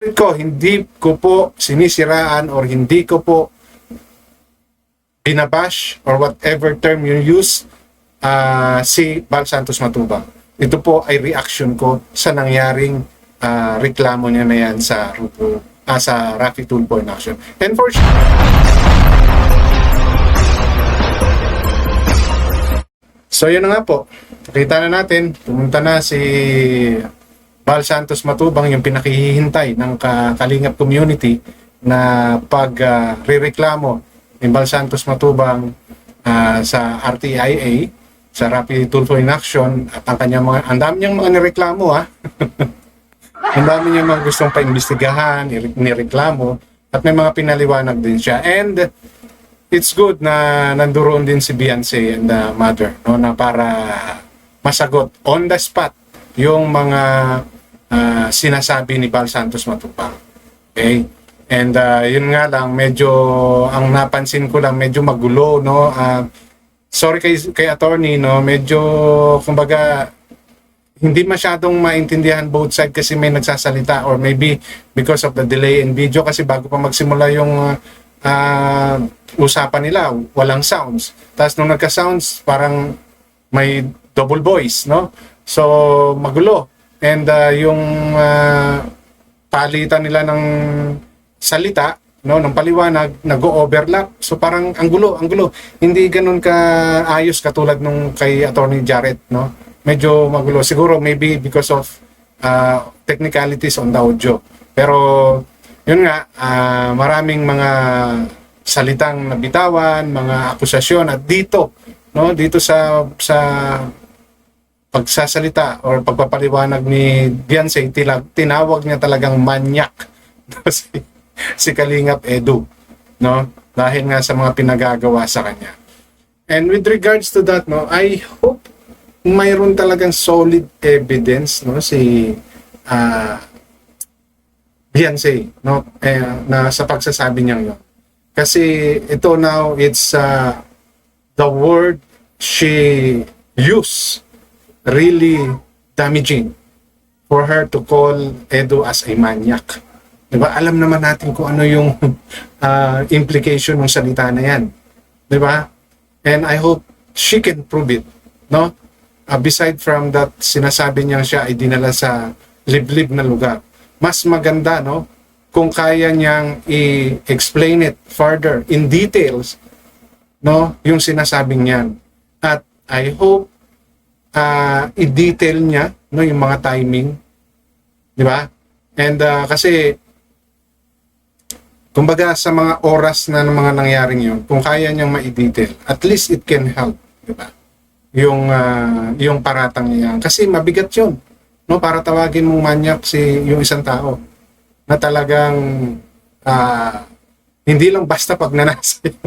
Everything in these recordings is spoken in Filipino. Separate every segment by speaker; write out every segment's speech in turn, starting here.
Speaker 1: Hindi ko po sinisiraan or hindi ko po binabash or whatever term you use si Val Santos Matubang. Ito po ay reaction ko sa nangyaring reklamo niya na yan sa sa Raffy Tulfo in Action. And for sure, so yun na nga po, nakita na natin, pumunta na si Val Santos Matubang, yung pinakihihintay ng Kalingap community na pag-rereklamo ni Val Santos Matubang sa RTIA, sa Raffy Tulfo in Action, at ang dami niyang mga nireklamo ang dami niyang mga gustong paimbestigahan, nireklamo, at may mga pinaliwanag din siya. And it's good na nandoon din si Beyonce and the mother, no, na para masagot on the spot yung mga sinasabi ni Val Santos Matubang. Okay? And yun nga lang, medyo ang napansin ko lang, medyo magulo, no. Sorry kay attorney, no, medyo kumbaga hindi masyadong maintindihan both side kasi may nagsasalita, or maybe because of the delay in video, kasi bago pa magsimula yung usapan nila, walang sounds. Tapos nung nagka-sounds, parang may double voice, no? So, magulo. And yung palitan nila ng salita, no, ng paliwanag, nag-overlap. So parang ang gulo. Hindi ganun kaayos katulad nung kay Attorney Jarrett, no? Medyo magulo. Siguro maybe because of technicalities on the audio. Pero yun nga, maraming mga salitang nabitawan, mga akusasyon, at dito, no, dito sa pagsasalita or pagpapaliwanag ni Beyonce, tinawag niya talagang manyak si Kalingap Edu, no, dahil nga sa mga pinagagawa sa kanya. And with regards to that, no, I hope mayroon talagang solid evidence, no, si Beyonce, no, na sa pagsasabi niya yun. Kasi ito now, it's the word she used really damaging for her to call Edu as a maniac. Diba? Alam naman natin kung ano yung implication ng salita na yan. Diba? And I hope she can prove it, no? Beside from that, sinasabi niya siya ay dinala sa liblib na lugar. Mas maganda, no, kung kaya niyang i-explain it further in details, no, yung sinasabing niyan. At I hope i-detail niya, no, yung mga timing, di ba? And kasi kumbaga sa mga oras na ng mga nangyaring yun, kung kaya niyang ma-detail, at least it can help, di ba? Yung paratang niya. Kasi mabigat yun, no, para tawagin mong manyak yung isang tao na talagang hindi lang basta pag nanasa yun.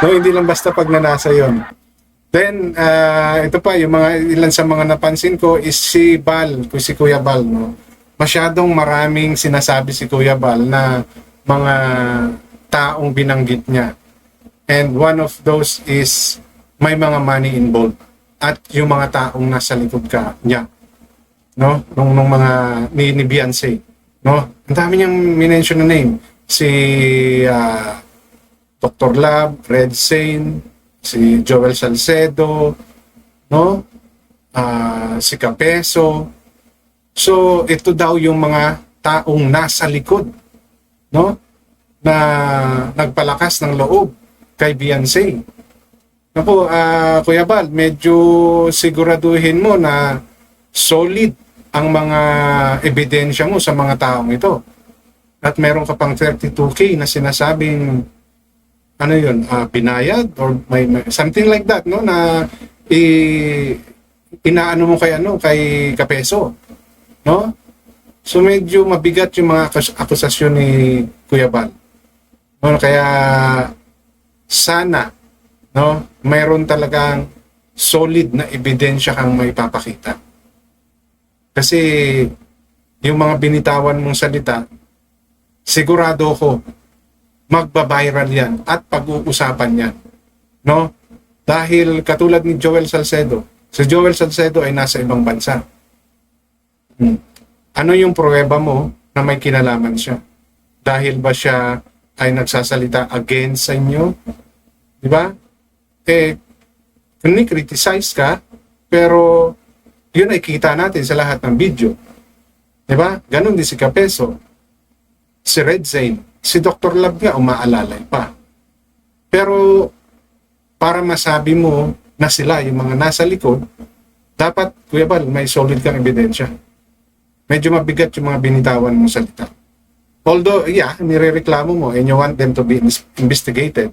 Speaker 1: No, hindi lang basta pag nanasa yun. Then ito pa, yung mga ilan sa mga napansin ko is si Kuya Val, no. Masyadong maraming sinasabi si Kuya Val na mga taong binanggit niya. And one of those is may mga money involved at yung mga taong nasa likod niya, no, nung mga ni Beyonce, no. Ang dami niyang minention na name, si Dr. Lab, Red Sane, si Joel Salcedo, no, si Capeso. So ito daw yung mga taong nasa likod, no, na nagpalakas ng loob kay Beyonce. Napo, Kuya Val, medyo siguraduhin mo na solid ang mga ebidensya mo sa mga taong ito. At meron ka pang 32K na sinasabing, ano yun, binayad or may something like that, no, na inaano mo kay Capeso, no? So medyo mabigat yung mga akusasyon ni Kuya Val. No, kaya sana, no, mayroon talagang solid na ebidensya kang may papakita. Kasi yung mga binitawan mong salita, sigurado ko magba-viral yan at pag-uusapan yan, no? Dahil katulad ni Joel Salcedo, si Joel Salcedo ay nasa ibang bansa. ano yung pruweba mo na may kinalaman siya? Dahil ba siya ay nagsasalita against sa inyo? Di ba? Criticize ka, pero yun ay kita natin sa lahat ng video. Di ba? Ganon din si Kapeso, si Red Zane, si Dr. Lab nga umaalalay pa. Pero para masabi mo na sila yung mga nasa likod, dapat, Kuya Bal, may solid kang ebidensya. Medyo mabigat yung mga binitawan mong salita. Although, yeah, nirereklamo mo and you want them to be investigated,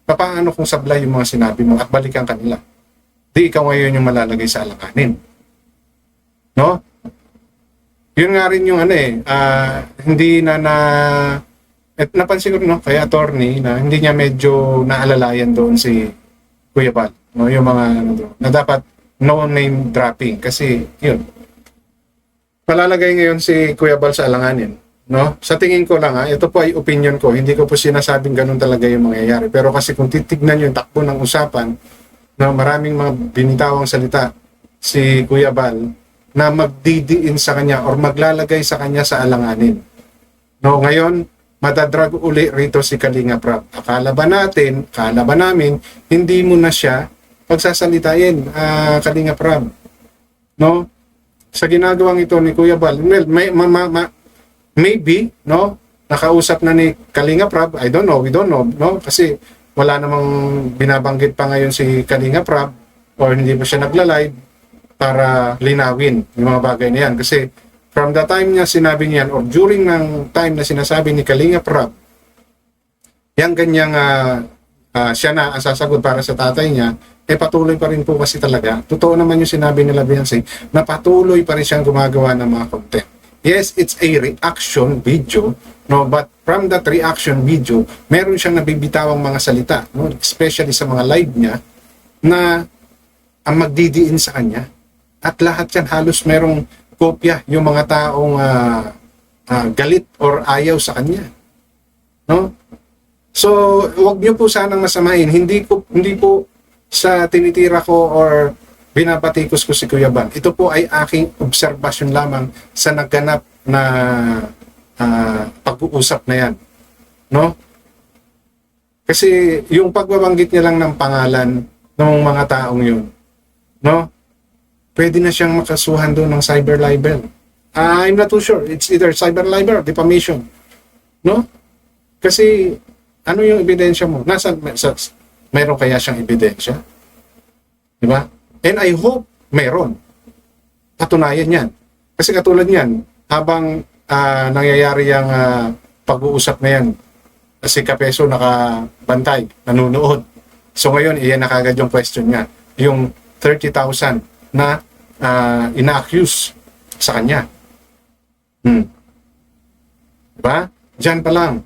Speaker 1: paano kung sablay yung mga sinabi mo at balikan kanila? Di ikaw ngayon yung malalagay sa alanganin. No? Yun nga rin yung hindi napansin ko kay attorney na hindi niya medyo naalalayan doon si Kuya Bal. No? Yung mga na dapat no name dropping kasi yun. Palalagay ngayon si Kuya Bal sa alanganin. No? Sa tingin ko lang ito po ay opinion ko. Hindi ko po sinasabing ganun talaga yung mangyayari. Pero kasi kung titignan yung takbo ng usapan, no, maraming mga binitawang salita si Kuya Bal na magdidiin sa kanya or maglalagay sa kanya sa alanganin. No, ngayon, madadrag uli rito si Kalinga Prab. Akala ba namin, hindi mo na siya pagsasalitain, Kalinga Prab. No? Sa ginagawang ito ni Kuya Bal, well, maybe, no, nakausap na ni Kalinga Prab, I don't know, we don't know, no? Kasi wala namang binabanggit pa ngayon si Kalinga Prab or hindi pa siya nagla-live para linawin yung mga bagay na yan. Kasi from the time niya sinabi niyan or during ng time na sinasabi ni Kalinga Prab, yung ganyang siya na ang sasagot para sa tatay niya, patuloy pa rin po kasi talaga. Totoo naman yung sinabi nila Beyonce na patuloy pa rin siyang gumagawa ng mga content. Yes, it's a reaction video, no, but from that reaction video, meron siyang nabibitawang mga salita, no, especially sa mga live niya, na ang magdidiin sa kanya. At lahat yan halos merong kopya yung mga taong galit or ayaw sa kanya. No? So, wag niyo po sanang masamain. Hindi po sa tinitira ko or binabatikos ko si Kuya Bal. Ito po ay aking obserbasyon lamang sa nagganap na pag-uusap na yan. No? Kasi yung pagbabanggit niya lang ng pangalan ng mga taong yun, no? Pwede na siyang makasuhan doon ng cyber libel. I'm not too sure. It's either cyber libel or defamation. No? Kasi ano yung ebidensya mo? Mayroon kaya siyang ebidensya? Diba? And I hope mayroon. Patunayan yan. Kasi katulad yan, habang nangyayari yung pag-uusap na yan, si Kapeso nakabantay, nanonood. So ngayon, iyan na kagad yung question niya. Yung 30,000 na ina-accuse sa kanya. Diba? Diyan pa lang.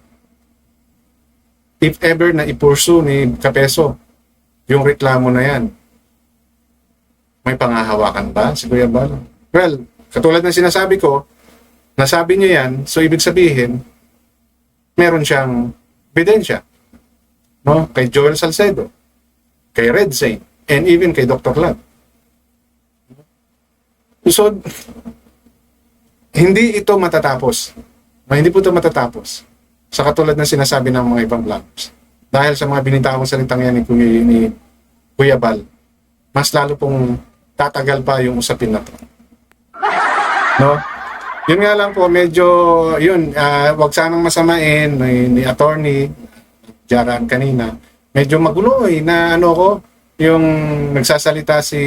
Speaker 1: If ever na ipursu ni Kapeso yung reklamo na yan, may pangahawakan ba si Kuya Bal? Well, katulad ng sinasabi ko, nasabi niya yan, so ibig sabihin, meron siyang ebidensya. No? Kay Joel Salcedo, kay Red Zane, and even kay Dr. Lab. So, hindi ito matatapos. Hindi po ito matatapos. Sa katulad ng sinasabi ng mga ibang vloggers. Dahil sa mga binitawang salitang yan ni Kuya Bal, mas lalo pong tatagal pa yung usapin na to. No? Yun nga lang po, medyo, wag sanang masamain ni attorney, Jaran kanina. Medyo magulo na yung nagsasalita si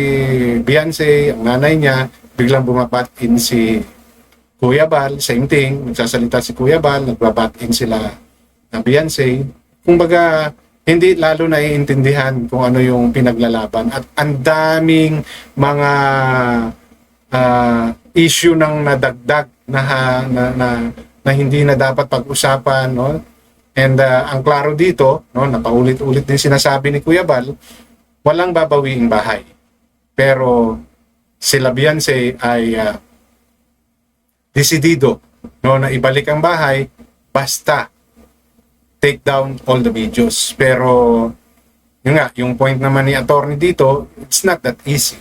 Speaker 1: Beyonce, ang nanay niya, biglang bumabat-in si Kuya Bal, same thing, nagsasalita si Kuya Bal, nagbabat-in sila ng Beyonce. Kumbaga, hindi lalo naiintindihan kung ano yung pinaglalaban. At ang daming mga issue ng nadagdag na hindi na dapat pag-usapan. No? And ang klaro dito, no, napaulit-ulit din sinasabi ni Kuya Bal, walang babawiing bahay. Pero sila Beyonce ay desidido, no, na ibalik ang bahay basta take down all the videos. Pero yung point naman ni attorney dito, it's not that easy.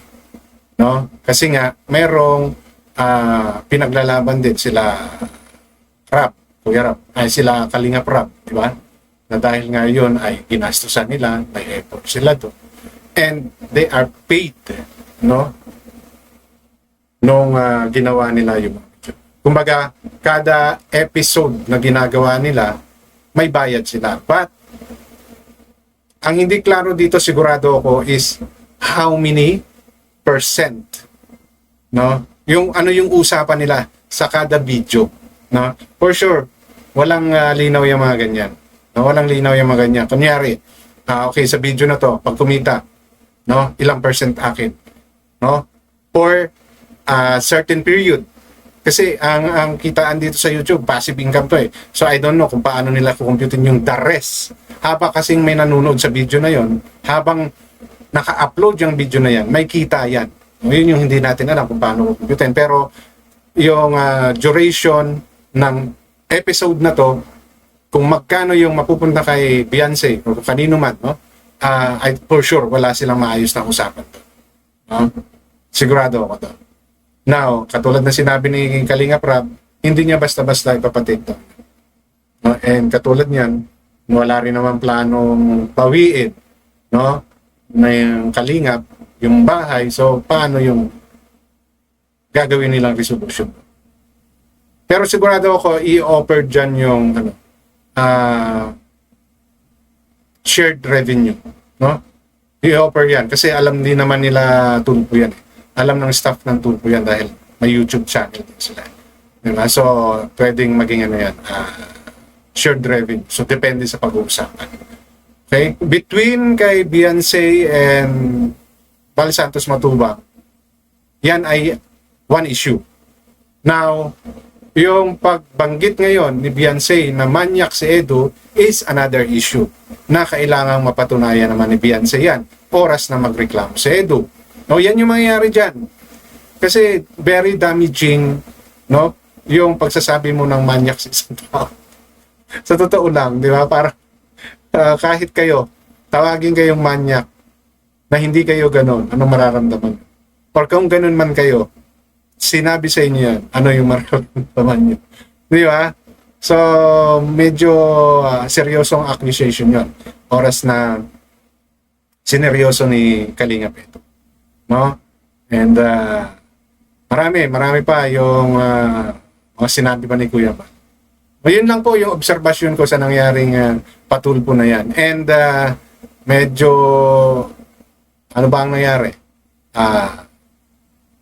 Speaker 1: No? Kasi nga merong pinaglalaban din sila Rap, Kuya Rap, ay sila Kalingap Rap, di ba? Na dahil nga yun ay ginastusan nila, may effort sila to. And they are paid, no? Nung ginawa nila yung video. Kumbaga, kada episode na ginagawa nila, may bayad sila. But, ang hindi klaro dito sigurado ako is how many percent, no? Yung ano yung usapan nila sa kada video, no? For sure, walang linaw yung mga ganyan. No, walang linaw yung mga ganyan. Kunyari, okay, sa video na to, pag kumita, no, ilang percent akin, no? For a certain period. Kasi ang kitaan dito sa YouTube, passive income to eh. So I don't know kung paano nila kukumputin yung the rest. Habang kasing may nanonood sa video na yon, habang naka-upload yung video na yan, may kita yan. Yun yung hindi natin alam kung paano kukumputin. Pero yung duration ng episode na to, kung magkano yung mapupunta kay Beyonce o kanino man, no? For sure, wala silang maayos na usapan to. No? Sigurado ako to. Now, katulad na sinabi ni Kalingap Rab, hindi niya basta-basta ipapatake down. No? And katulad niyan, wala rin naman planong pawiin, no? Na yung Kalingap, yung bahay, so paano yung gagawin nilang resolution? Pero sigurado ako, i-offer dyan yung shared revenue, no? I-offer yan kasi alam din naman nila Tulpo yan. Alam ng staff ng Tulpo yan dahil may YouTube channel din sila. Diba? So, pwedeng maging ano yan, shared revenue. So, depende sa pag-uusapan. Okay? Between kay Beyonce and Val Santos Matubang, yan ay one issue. Now, yung pagbanggit ngayon ni Beyonce na manyak si Edu is another issue na kailangang mapatunayan naman ni Beyonce yan. Oras na magreklamo si Edu. No, yan yung mangyayari dyan. Kasi very damaging, no, yung pagsasabi mo ng manyak sa isang tao. Sa totoo lang, di ba? Para kahit kayo, tawagin kayong manyak na hindi kayo ganun, anong mararamdaman? Or kung ganun man kayo, sinabi sa inyo yan, ano yung mararamdaman nyo. Di ba? So, medyo seryosong accusation yun. Oras na sineryoso ni Kalingap ito. No? And marami pa yung mga sinabi pa ni Kuya Bal. O yun lang po yung obserbasyon ko sa nangyaring patulpo na yan. And medyo ano ba ang nangyari?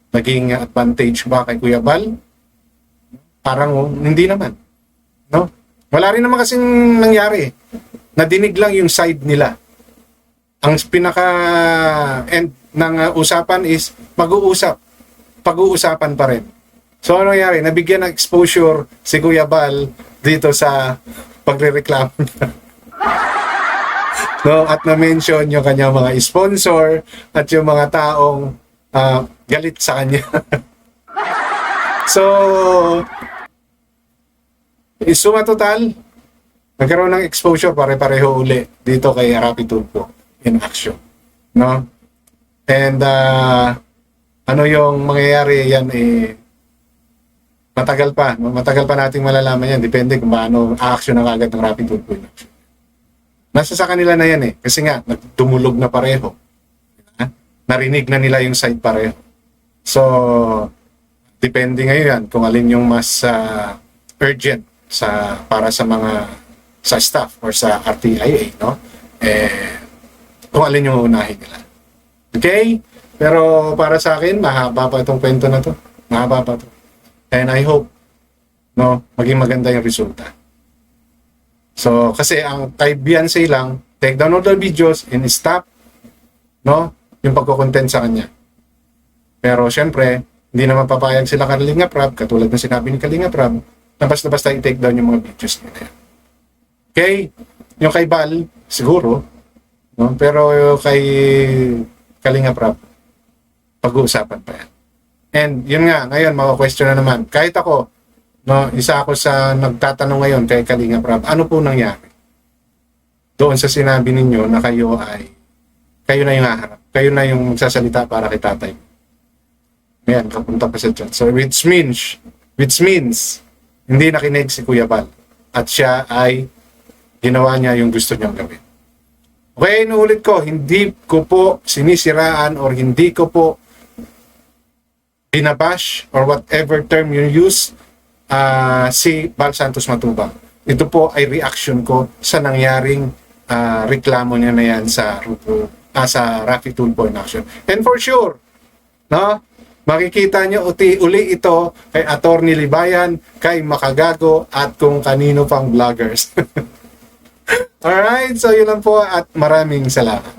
Speaker 1: Naging advantage ba kay Kuya Bal? Parang hindi naman. No? Wala rin naman kasing nangyari. Nadinig lang yung side nila. Ang pinaka-end ng usapan is pag-uusapan pa rin. So ano nangyari? Nabigyan ng exposure si Kuya Bal dito sa pagre-reklamo niya. No? At na-mention yung kanyang mga sponsor at yung mga taong galit sa kanya. So, suma total, nagkaroon ng exposure pare-pareho uli dito kay Rapi Tulfo in action. No? And ano yung mangyayari yan matagal pa nating malalaman yan. Depende kung paano a-action ng agad ng Rapi Tulfo in action. Nasa sa kanila na yan kasi nga, nagtumulog na pareho. Narinig na nila yung side pareho. So, depende ngayon yan kung alin yung mas urgent para sa mga sa staff or sa RTIA, no? Kung alin yung unahin nila. Okay? Pero para sa akin, mahaba pa itong kwento na to. Mahaba pa to. And I hope, no, maging maganda yung resulta. So, kasi ang kay Beyonce lang, take down all the videos and stop, no, yung pagko-content sa kanya. Pero syempre, hindi naman papayag sila Kalingap Rab, katulad ng sinabi ni Kalingap Rab, na basta-basta i-take down yung mga videos nila. Okay? Yung kay Bal, siguro, no? Pero yung kay Kalingap Rab, pag-uusapan pa yan. And yun nga, ngayon, maka-question na naman. Kahit ako, no, isa ako sa nagtatanong ngayon kay Kalingap Rab, ano po nangyari? Doon sa sinabi ninyo na kayo na yung haharap. Kayo na yung magsasalita para kay tatay. Ayan, kapunta pa siya dyan. So, which means, hindi nakinig si Kuya Bal. At siya ay ginawa niya yung gusto niyang gawin. Okay, inuulit ko, hindi ko po sinisiraan or hindi ko po binabash or whatever term you use si Bal Santos Matubang. Ito po ay reaction ko sa nangyaring reklamo niya na yan sa Raffy Tulfo in Action. And for sure, no, makikita nyo uli ito kay Attorney Libayan, kay Makagago at kung kanino pang vloggers. Alright, so yun lang po at maraming salamat.